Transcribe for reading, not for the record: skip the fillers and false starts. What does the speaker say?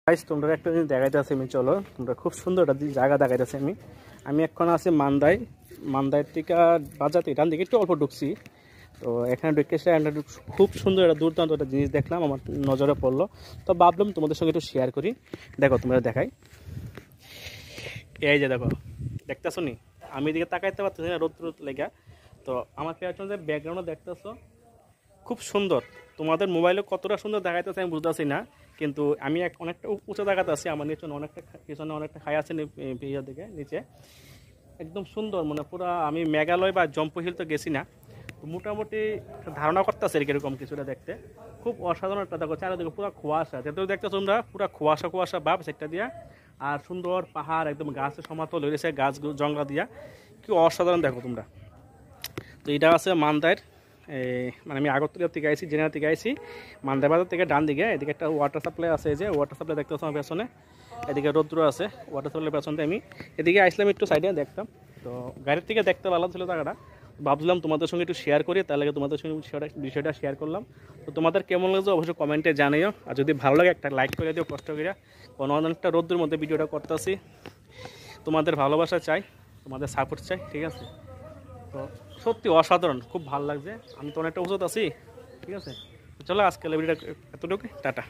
Guys তোমরা একটা জিনিস দেখাইতেছি আমি, চলো তোমরা খুব সুন্দর একটা জায়গা দেখাইতেছি আমি এখন আছি মান্দাইয়ের থেকে বাজাতে ডান দিকে একটু অল্প ঢুকছি। তো এখানে ঢুকে খুব সুন্দর একটা দুর্দান্ত একটা জিনিস দেখলাম, আমার নজরে পড়লো। তো ভাবলাম তোমাদের সঙ্গে একটু শেয়ার করি। দেখো তোমরা দেখাই, এই যে দেখো দেখতেছো নি, আমি এদিকে তাকাইতে পারতেছি না রোদ রোদ লেগা। তো আমার পেছনে যে ব্যাকগ্রাউন্ডে দেখতেছো খুব সুন্দর, তোমাদের মোবাইলে কতটা সুন্দর দেখাইতেছে আমি বুঝতেছি না, কিন্তু আমি অনেকটা উঁচু জায়গাতে আছি। আমার নিচে পিছনে অনেকটা খাই আছে দিকে নিচে, একদম সুন্দর, মানে পুরো আমি মেঘালয় বা জম্পু হিল তো গেছি না, তো মোটামুটি ধারণা করতেছে এরকম কিছুটা দেখতে। খুব অসাধারণ একটা দেখো, চারিদিকে পুরো কুয়াশা, যেহেতু দেখতেছো তোমরা পুরো কুয়াশা কুয়াশা ভাব সেটা দিয়া, আর সুন্দর পাহাড় একদম গাছের সমাতল হয়েছে, গাছ জঙ্গলা দিয়া, কি অসাধারণ দেখো তোমরা। তো এটা আছে মান্দাইর, মানে আমি আগরতলা থেকে আইছি, জেনারেল থেকে আইছি মান্দাই বাজার থেকে ডান দিকে। এদিকে একটা ওয়াটার সাপ্লাই আছে, এই যে ওয়াটার সাপ্লাই দেখতে আমার পেছনে, এদিকে রৌদ্র আছে ওয়াটার সাপ্লাই পেছনে। আমি এদিকে আইসলাম একটু সাইডে দেখতাম, তো গাড়ির থেকে দেখতে ভালো ছিল জায়গাটা, ভাবছিলাম তোমাদের সঙ্গে একটু শেয়ার করি, তার লাগে তোমাদের সঙ্গে বিষয়টা শেয়ার করলাম। তো তোমাদের কেমন লাগছে অবশ্যই কমেন্টে জানিও, আর যদি ভালো লাগে একটা লাইক করে দিও কষ্ট করে, কোনো অনেকটা রৌদ্রের মধ্যে ভিডিওটা করতেছি। তোমাদের ভালোবাসা চাই, তোমাদের সাপোর্ট চাই, ঠিক আছে? তো সত্যি অসাধারণ, খুব ভালো লাগছে। আমি তো অনেকটা উঁচুতে আছি, ঠিক আছে? চলো আজকে ভিডিওটা এতটুকু, টাটা।